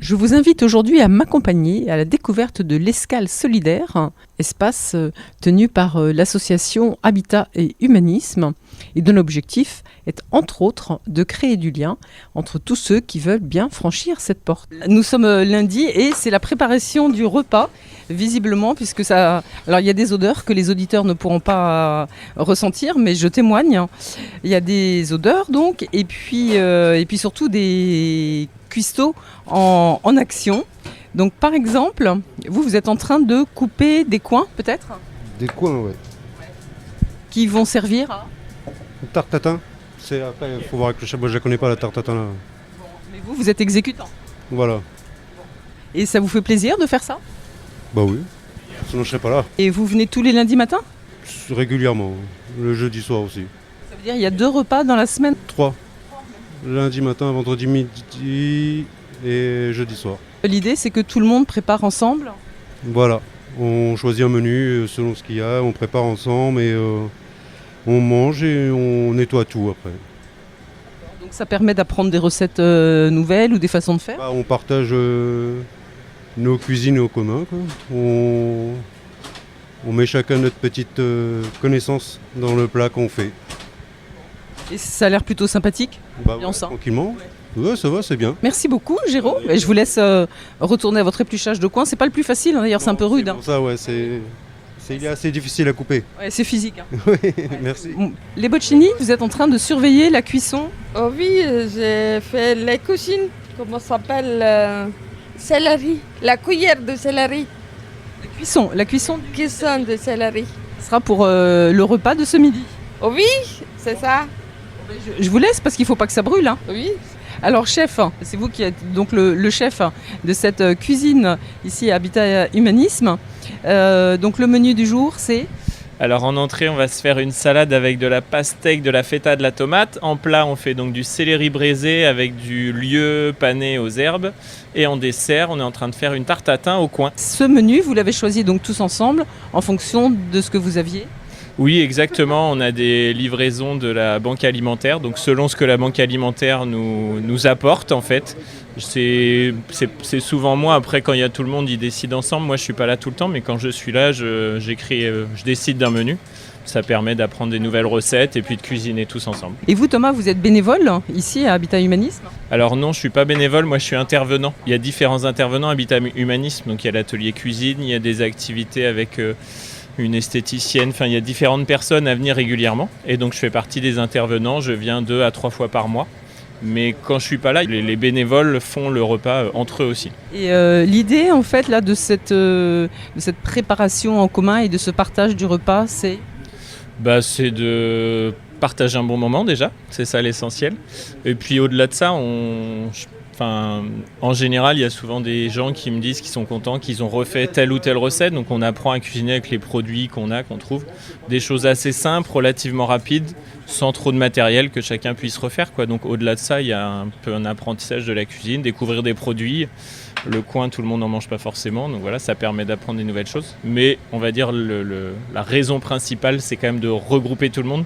Je vous invite aujourd'hui à m'accompagner à la découverte de l'Escale Solidaire, un espace tenu par l'association Habitat et Humanisme, et dont l'objectif est entre autres de créer du lien entre tous ceux qui veulent bien franchir cette porte. Nous sommes lundi et c'est la préparation du repas, visiblement, puisque ça... Alors il y a des odeurs que les auditeurs ne pourront pas ressentir, mais je témoigne. Il y a des odeurs donc, et puis surtout des cuistots en action. Donc par exemple, vous êtes en train de couper des coins peut-être ? Des coins, ouais. Qui vont servir à... Une tarte tatin. C'est après, il faut voir avec le chapeau, je la connais pas la tarte tatin là. Mais vous êtes exécutant. Voilà. Et ça vous fait plaisir de faire ça ? Bah oui. Sinon je serais pas là. Et vous venez tous les lundis matins ? Régulièrement. Le jeudi soir aussi. Ça veut dire qu'il y a 2 repas dans la semaine ? 3. Lundi matin, vendredi midi et jeudi soir. L'idée c'est que tout le monde prépare ensemble ? Voilà. On choisit un menu selon ce qu'il y a, on prépare ensemble et on mange et on nettoie tout après. Donc ça permet d'apprendre des recettes nouvelles ou des façons de faire ? On partage nos cuisines en commun, quoi. On met chacun notre petite connaissance dans le plat qu'on fait. Et ça a l'air plutôt sympathique ? Ouais, tranquillement. Ouais, ça va, c'est bien. Merci beaucoup, Géraud. Et je vous laisse retourner à votre épluchage de coin. C'est pas le plus facile, d'ailleurs, c'est un peu rude. C'est pour ça, ouais, il est assez difficile à couper. Ouais, c'est physique. Oui, merci. Les bocchini, vous êtes en train de surveiller la cuisson ? Oh oui, j'ai fait les cuisines, comment ça s'appelle céleri, la cuillère de céleri. La cuisson Cuisson de céleri. Ce sera pour le repas de ce midi. Oh oui, c'est ça. Je vous laisse parce qu'il ne faut pas que ça brûle. Hein. Oui. Alors chef, c'est vous qui êtes donc le chef de cette cuisine ici à Habitat et Humanisme. Donc le menu du jour c'est... Alors en entrée, on va se faire une salade avec de la pastèque, de la feta, de la tomate. En plat, on fait donc du céleri braisé avec du lieu pané aux herbes. Et en dessert, on est en train de faire une tarte tatin au coin. Ce menu, vous l'avez choisi donc tous ensemble en fonction de ce que vous aviez ? Oui, exactement. On a des livraisons de la banque alimentaire. Donc selon ce que la banque alimentaire nous apporte en fait. C'est souvent moi, après quand il y a tout le monde, ils décident ensemble. Moi je suis pas là tout le temps, mais quand je suis là, je décide d'un menu. Ça permet d'apprendre des nouvelles recettes et puis de cuisiner tous ensemble. Et vous Thomas, vous êtes bénévole ici à Habitat Humanisme ? Alors non, je suis pas bénévole, moi je suis intervenant. Il y a différents intervenants à Habitat Humanisme, donc il y a l'atelier cuisine, il y a des activités avec... une esthéticienne, enfin il y a différentes personnes à venir régulièrement et donc je fais partie des intervenants, je viens 2 à 3 fois par mois. Mais quand je suis pas là, les bénévoles font le repas entre eux aussi. Et l'idée en fait là de cette préparation en commun et de ce partage du repas, c'est c'est de partager un bon moment déjà, c'est ça l'essentiel. Et puis au-delà de ça, en général, il y a souvent des gens qui me disent qu'ils sont contents, qu'ils ont refait telle ou telle recette. Donc on apprend à cuisiner avec les produits qu'on trouve. Des choses assez simples, relativement rapides, sans trop de matériel que chacun puisse refaire, quoi. Donc au-delà de ça, il y a un peu un apprentissage de la cuisine, découvrir des produits. Le coin, tout le monde n'en mange pas forcément. Donc voilà, ça permet d'apprendre des nouvelles choses. Mais on va dire la raison principale, c'est quand même de regrouper tout le monde.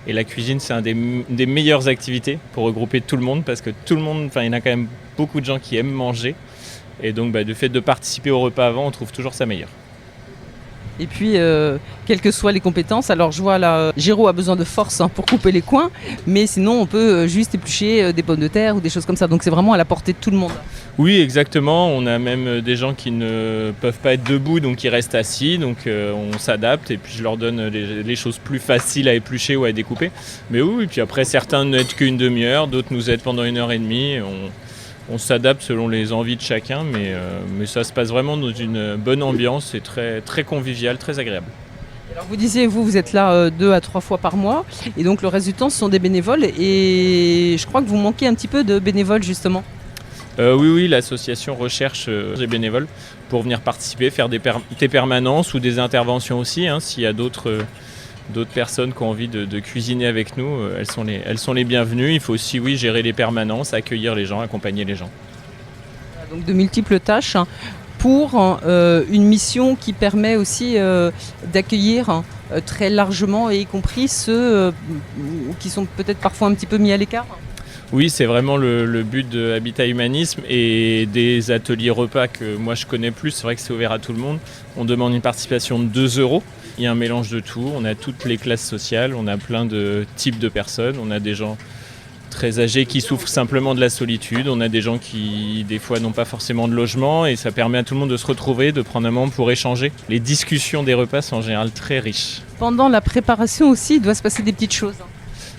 Et la cuisine, c'est une des meilleures activités pour regrouper tout le monde parce que tout le monde, il y en a quand même beaucoup de gens qui aiment manger. Et donc, le fait de participer au repas avant, on trouve toujours ça meilleur. Et puis, quelles que soient les compétences, alors je vois là, Géraud a besoin de force pour couper les coins, mais sinon on peut juste éplucher des pommes de terre ou des choses comme ça. Donc c'est vraiment à la portée de tout le monde. Oui, exactement. On a même des gens qui ne peuvent pas être debout, donc ils restent assis. Donc on s'adapte et puis je leur donne les choses plus faciles à éplucher ou à découper. Mais oui, et puis après certains n'aident qu'une demi-heure, d'autres nous aident pendant 1h30. On s'adapte selon les envies de chacun, mais ça se passe vraiment dans une bonne ambiance, c'est très, très convivial, très agréable. Alors vous disiez, vous êtes là 2 à 3 fois par mois, et donc le reste du temps ce sont des bénévoles, et je crois que vous manquez un petit peu de bénévoles justement. Oui, l'association recherche des bénévoles pour venir participer, faire des permanences ou des interventions aussi, s'il y a d'autres personnes qui ont envie de cuisiner avec nous, elles sont les bienvenues. Il faut aussi gérer les permanences, accueillir les gens, accompagner les gens. Donc de multiples tâches pour une mission qui permet aussi d'accueillir très largement, et y compris ceux qui sont peut-être parfois un petit peu mis à l'écart. Oui, c'est vraiment le but de Habitat Humanisme et des ateliers repas que moi je connais plus. C'est vrai que c'est ouvert à tout le monde. On demande une participation de 2 euros. Il y a un mélange de tout. On a toutes les classes sociales, on a plein de types de personnes. On a des gens très âgés qui souffrent simplement de la solitude. On a des gens qui, des fois, n'ont pas forcément de logement. Et ça permet à tout le monde de se retrouver, de prendre un moment pour échanger. Les discussions des repas sont en général très riches. Pendant la préparation aussi, il doit se passer des petites choses.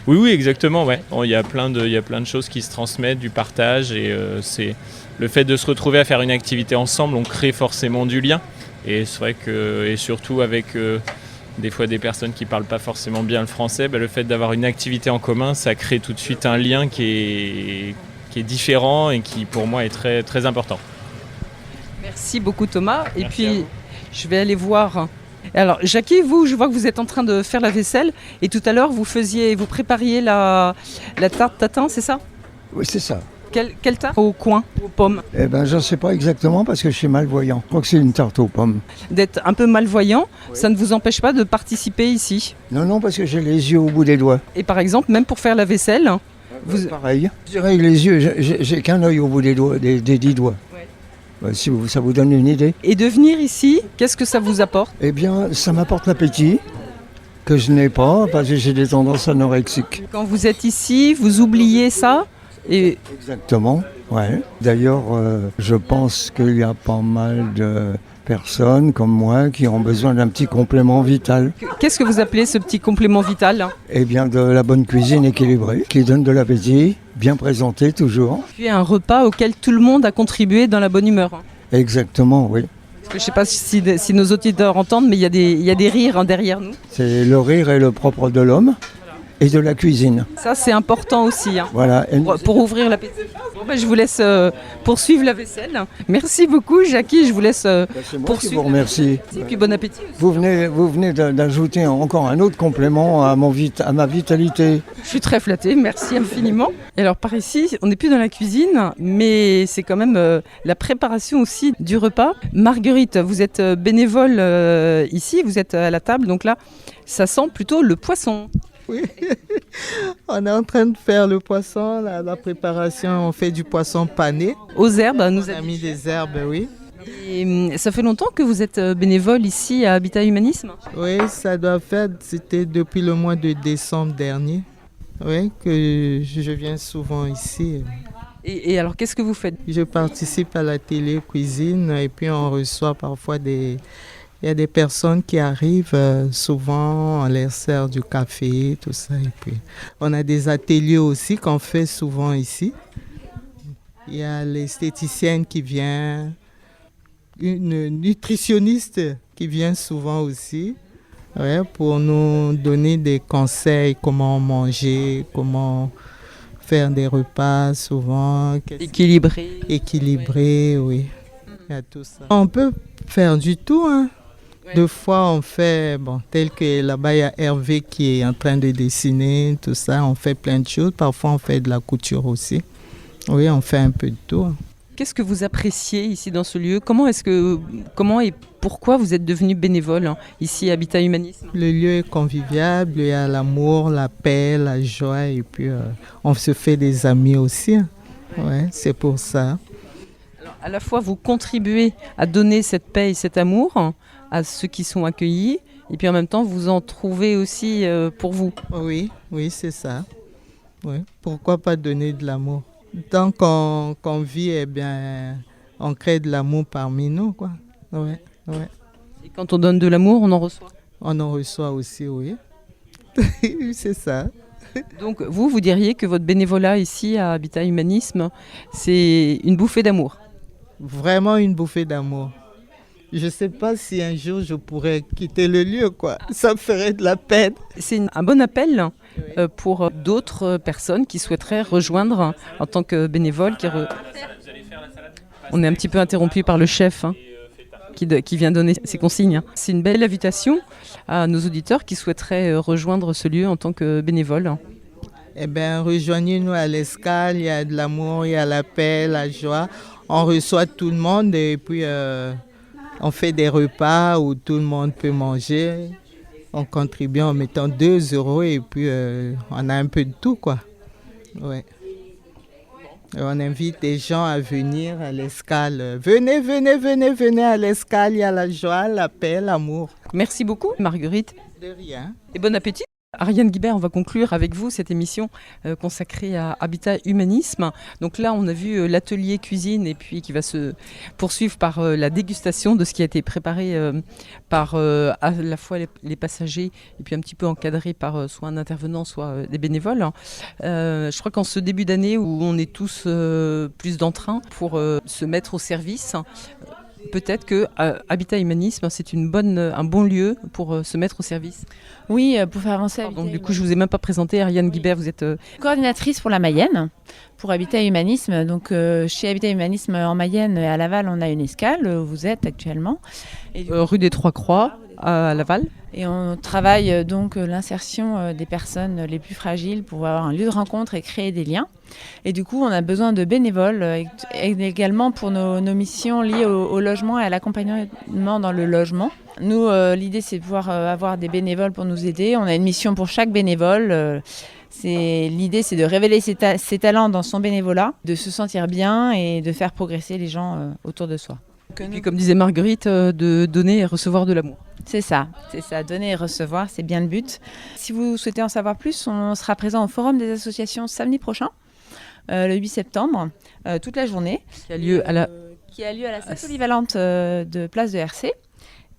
Oui, exactement. Ouais. Il y a plein de choses qui se transmettent, du partage. Et c'est le fait de se retrouver à faire une activité ensemble, on crée forcément du lien. Et c'est vrai que, et surtout avec des fois des personnes qui ne parlent pas forcément bien le français, le fait d'avoir une activité en commun, ça crée tout de suite un lien qui est différent et qui pour moi est très, très important. Merci beaucoup Thomas. Et Merci à puis vous. je vais aller voir. Alors Jackie, je vois que vous êtes en train de faire la vaisselle et tout à l'heure vous prépariez la tarte tatin, c'est ça? Oui, c'est ça. Quelle tarte? Aux coins, aux pommes. Eh ben, je ne sais pas exactement parce que je suis malvoyant. Je crois que c'est une tarte aux pommes. D'être un peu malvoyant, ça ne vous empêche pas de participer ici. Non, parce que j'ai les yeux au bout des doigts. Et par exemple, même pour faire la vaisselle, vous... Pareil. Je dirais que les yeux, j'ai qu'un œil au bout des doigts, des 10 doigts. Ouais, si ça vous donne une idée. Et de venir ici, qu'est-ce que ça vous apporte? Eh bien, ça m'apporte l'appétit que je n'ai pas parce que j'ai des tendances anorexiques. Quand vous êtes ici, vous oubliez ça et... Exactement, ouais. D'ailleurs, je pense qu'il y a pas mal de personnes comme moi qui ont besoin d'un petit complément vital. Qu'est-ce que vous appelez ce petit complément vital? Eh bien, de la bonne cuisine équilibrée, qui donne de l'appétit, bien présenté toujours. Puis un repas auquel tout le monde a contribué dans la bonne humeur. Exactement, oui. Parce que je ne sais pas si nos auditeurs entendent, mais il y a des rires derrière nous. C'est le rire est le propre de l'homme et de la cuisine. Ça, c'est important aussi, Voilà. Et pour ouvrir l'appétit. Bon, je vous laisse poursuivre la vaisselle. Merci beaucoup, Jackie. Je vous laisse c'est moi qui poursuivre. vous remercie. Et puis bon appétit. Vous venez d'ajouter encore un autre complément à ma vitalité. Je suis très flattée, merci infiniment. Et alors par ici, on n'est plus dans la cuisine, mais c'est quand même la préparation aussi du repas. Marguerite, vous êtes bénévole ici, vous êtes à la table, donc là, ça sent plutôt le poisson. Oui, on est en train de faire le poisson, la préparation, on fait du poisson pané. Aux herbes, On nous a mis des herbes, oui. Et ça fait longtemps que vous êtes bénévole ici à Habitat Humanisme? Oui, ça doit faire, c'était depuis le mois de décembre dernier, oui, que je viens souvent ici. Et alors, qu'est-ce que vous faites? Je participe à la télé-cuisine et puis on reçoit parfois il y a des personnes qui arrivent, souvent on leur sert du café, tout ça. Et puis on a des ateliers aussi qu'on fait souvent ici. Il y a l'esthéticienne qui vient, une nutritionniste qui vient souvent aussi, ouais, pour nous donner des conseils, comment manger, comment faire des repas souvent. Équilibré, oui. Il y a tout ça. On peut faire du tout, hein. Deux fois, on fait, tel que là-bas, il y a Hervé qui est en train de dessiner, tout ça. On fait plein de choses. Parfois, on fait de la couture aussi. Oui, on fait un peu de tout. Qu'est-ce que vous appréciez ici dans ce lieu? Comment et pourquoi vous êtes devenu bénévole ici à Habitat Humanisme? Le lieu est convivial, il y a l'amour, la paix, la joie. Et puis, on se fait des amis aussi. Ouais, c'est pour ça. Alors, à la fois, vous contribuez à donner cette paix et cet amour à ceux qui sont accueillis, et puis en même temps, vous en trouvez aussi pour vous. Oui, c'est ça. Oui. Pourquoi pas donner de l'amour? Tant qu'on vit, eh bien, on crée de l'amour parmi nous, quoi. Ouais. Et quand on donne de l'amour, on en reçoit. On en reçoit aussi, oui. C'est ça. Donc vous diriez que votre bénévolat ici à Habitat Humanisme, c'est une bouffée d'amour? Vraiment une bouffée d'amour. Je ne sais pas si un jour je pourrais quitter le lieu, quoi. Ça me ferait de la peine. C'est un bon appel pour d'autres personnes qui souhaiteraient rejoindre en tant que bénévole. On est un petit peu interrompu par le chef qui vient donner ses consignes. C'est une belle invitation à nos auditeurs qui souhaiteraient rejoindre ce lieu en tant que bénévole. Eh bien, rejoignez-nous à l'Escale. Il y a de l'amour, il y a la paix, la joie. On reçoit tout le monde et puis... on fait des repas où tout le monde peut manger. On contribue en mettant 2 euros et puis on a un peu de tout, quoi. Ouais. Et on invite des gens à venir à l'Escale. Venez, venez, venez, venez à l'Escale, il y a la joie, la paix, l'amour. Merci beaucoup Marguerite De rien. et bon appétit. Ariane Guibert, on va conclure avec vous cette émission consacrée à Habitat Humanisme. Donc là, on a vu l'atelier cuisine et puis qui va se poursuivre par la dégustation de ce qui a été préparé par à la fois les passagers et puis un petit peu encadré par soit un intervenant, soit des bénévoles. Je crois qu'en ce début d'année où on est tous plus d'entrain pour se mettre au service, peut-être que Habitat Humanisme, c'est un bon lieu pour se mettre au service. Oui, pour faire avancer Habitat Donc, du coup, je ne vous ai même pas présenté. Ariane Guibert, vous êtes... coordinatrice pour la Mayenne, pour Habitat Humanisme. Donc, chez Habitat Humanisme en Mayenne et à Laval, on a une escale, où vous êtes actuellement. Et rue des Trois Croix, à Laval. Et on travaille donc l'insertion des personnes les plus fragiles pour avoir un lieu de rencontre et créer des liens. Et du coup, on a besoin de bénévoles également pour nos missions liées au logement et à l'accompagnement dans le logement. Nous, l'idée, c'est de pouvoir avoir des bénévoles pour nous aider. On a une mission pour chaque bénévole. L'idée, c'est de révéler ses talents dans son bénévolat, de se sentir bien et de faire progresser les gens autour de soi. Et puis, comme disait Marguerite, de donner et recevoir de l'amour. C'est ça, donner et recevoir, c'est bien le but. Si vous souhaitez en savoir plus, on sera présent au Forum des associations samedi prochain, le 8 septembre, toute la journée. Qui a lieu à la salle polyvalente de Place de RC.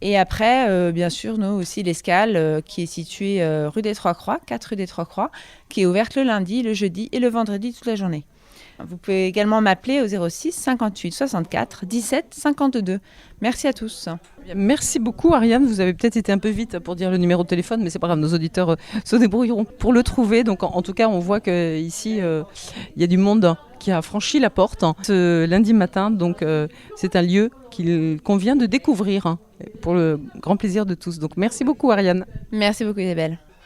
Et après, bien sûr, nous aussi, l'Escale, qui est située rue des Trois Croix, 4 rue des Trois Croix, qui est ouverte le lundi, le jeudi et le vendredi toute la journée. Vous pouvez également m'appeler au 06 58 64 17 52. Merci à tous. Merci beaucoup Ariane, vous avez peut-être été un peu vite pour dire le numéro de téléphone, mais c'est pas grave, nos auditeurs se débrouilleront pour le trouver. Donc en tout cas, on voit qu'ici, il y a du monde qui a franchi la porte ce lundi matin. Donc c'est un lieu qu'il convient de découvrir pour le grand plaisir de tous. Donc merci beaucoup Ariane. Merci beaucoup Isabelle.